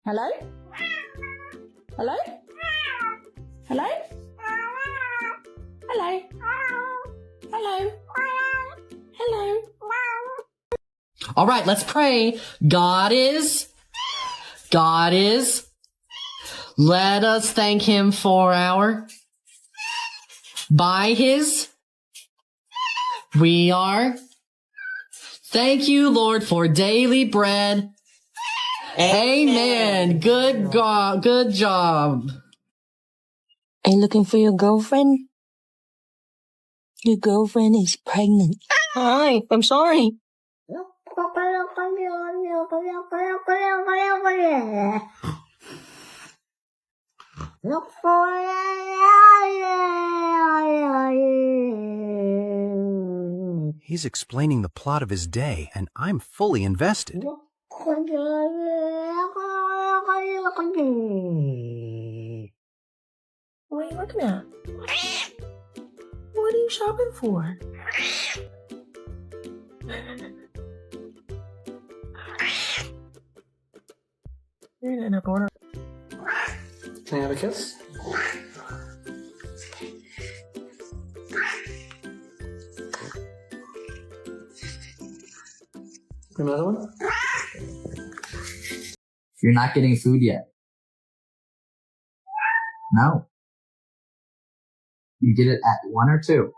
Hello? Hello? Hello? Hello? Hello? Hello? All right, let's pray. God is. Let us thank him for by his. We are. Thank you, Lord, for daily bread. Amen. Good job. Are you looking for your girlfriend? Your girlfriend is pregnant. Hi, I'm sorry. He's explaining the plot of his day, and I'm fully invested. What are you looking at? What are you shopping for? You're gonna end up ordering. Can I have a kiss? Another one? You're not getting food yet. No. You get it at 1 or 2.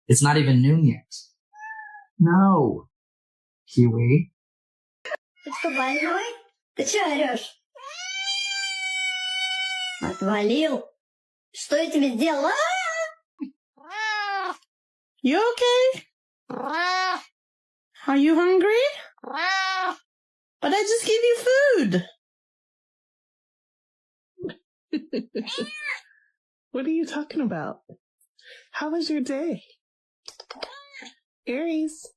It's not even noon yet. No. Kiwi. Что, больной? Ты чё орёшь? Отвалил? Что я тебе сделала? You okay? Are you hungry? But I just gave you food. What are you talking about? How was your day? Aries.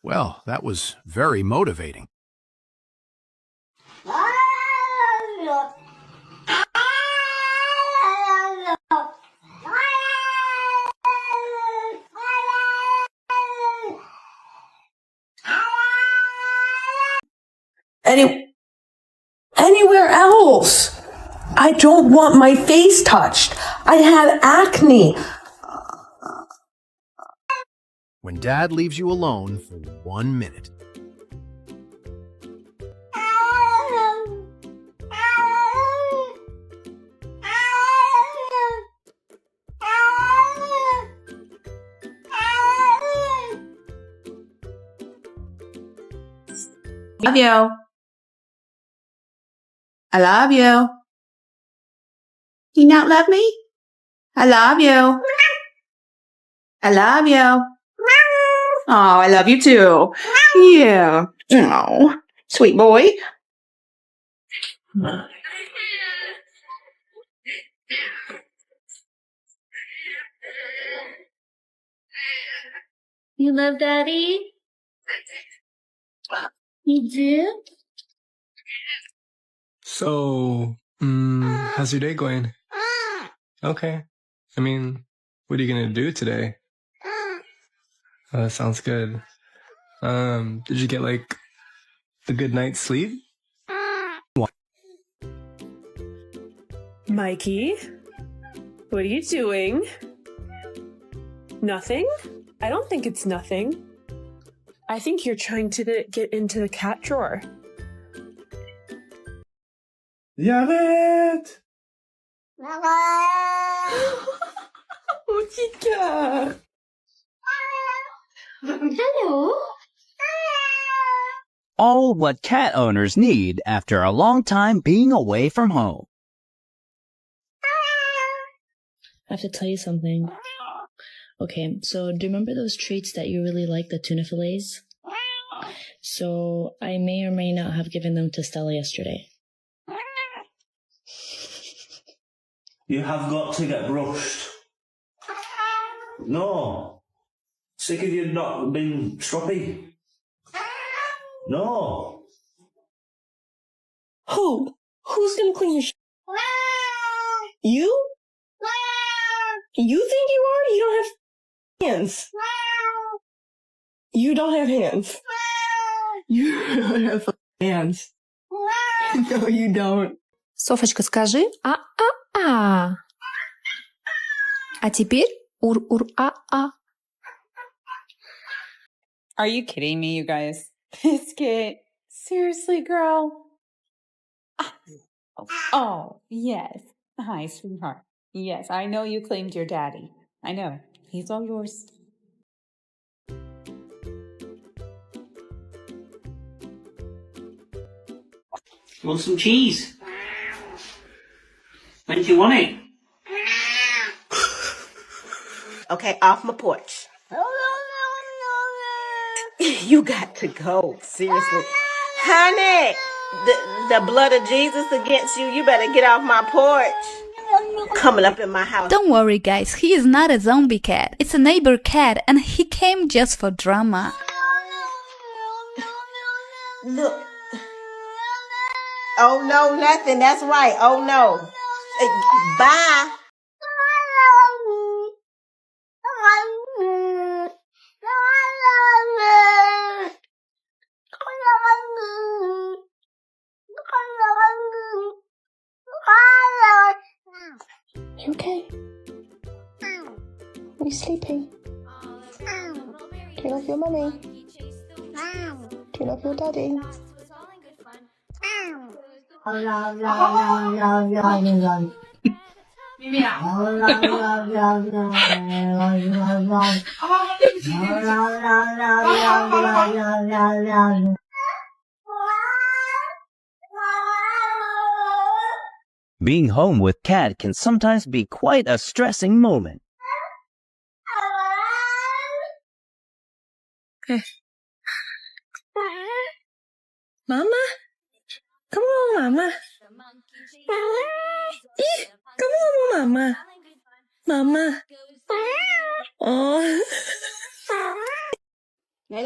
Well, that was very motivating. Anywhere else. I don't want my face touched. I have acne. When Dad leaves you alone for 1 minute. Love you. I love you. You not love me? I love you. I love you. Oh, I love you too. Yeah. Oh, sweet boy. You love Daddy? You do? So, how's your day going? Okay. I mean, what are you gonna do today? Oh, that sounds good. Did you get, like, a good night's sleep? Mikey, what are you doing? Nothing? I don't think it's nothing. I think you're trying to get into the cat drawer. Yavet! Chica. Hello? All what cat owners need after a long time being away from home. I have to tell you something. Okay, so do you remember those treats that you really like, the tuna fillets? So I may or may not have given them to Stella yesterday. You have got to get brushed. No. Sick of you not being stroppy. No. Who Who's gonna clean your You? You think you are? You don't have hands. You don't have hands. You don't have hands. No, you don't. Софочка, скажи а-а-а. А теперь ур-ур-а-а. Are you kidding me, you guys? Biscuit. Seriously, girl? Oh, yes. Hi, sweetheart. Yes, I know you claimed your daddy. I know. He's all yours. Want some cheese? When do you want it? Okay, off my porch. You got to go. Seriously. Honey, the blood of Jesus against you. You better get off my porch. Coming up in my house. Don't worry, guys. He is not a zombie cat. It's a neighbor cat, and he came just for drama. Look. Oh, no, nothing. That's right. Oh, no. Bye. You okay? Are you sleepy? Do you love your mummy? Do you love your daddy? Being home with Cat can sometimes be quite a stressing moment. Mama? Come on, Mama. Come on, Mama. Mama. Oh. Này.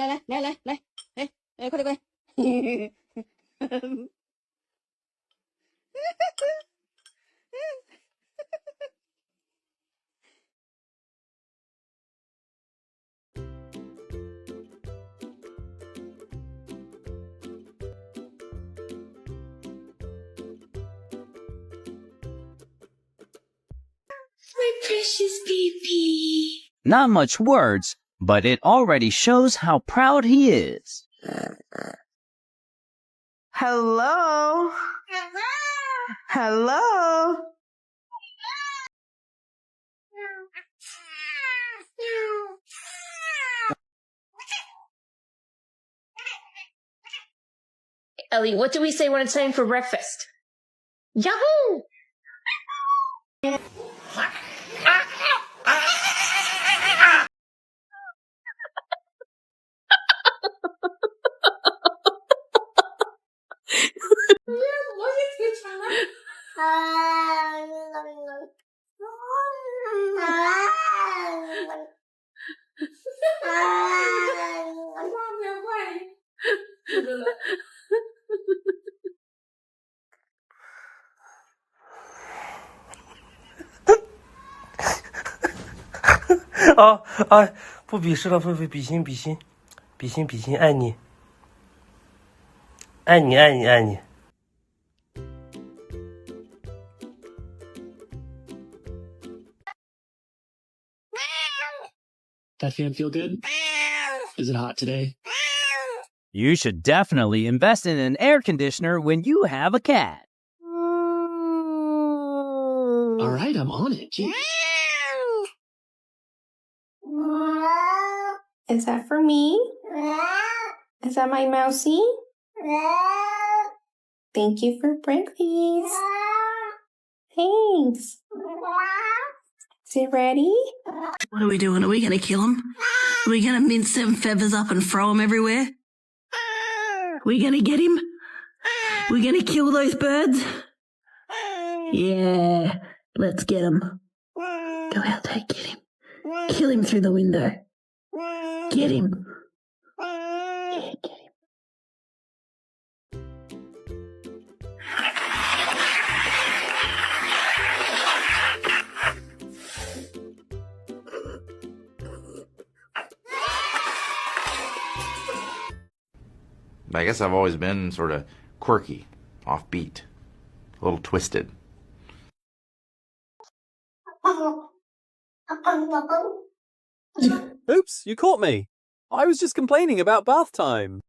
Ê, qua đây. My precious baby. Not much words, but it already shows how proud he is. Hello? Hello? Ellie, what do we say when it's time for breakfast? Yahoo!不比试了，比心，爱你。That fan feel good? Is it hot today? You should definitely invest in an air conditioner when you have a cat. All right, I'm on it. Gee. Is that for me? Is that my mousey? Thank you for breakfast. Thanks. Is it ready? What are we doing? Are we going to kill him? Are we going to mince them feathers up and throw them everywhere? Are we going to get him? We're going to kill those birds? Yeah, let's get him. Go out there, get him. Kill him through the window. Get him. Yeah, get him. I guess I've always been sort of quirky, offbeat, a little twisted. Oops, you caught me. I was just complaining about bath time.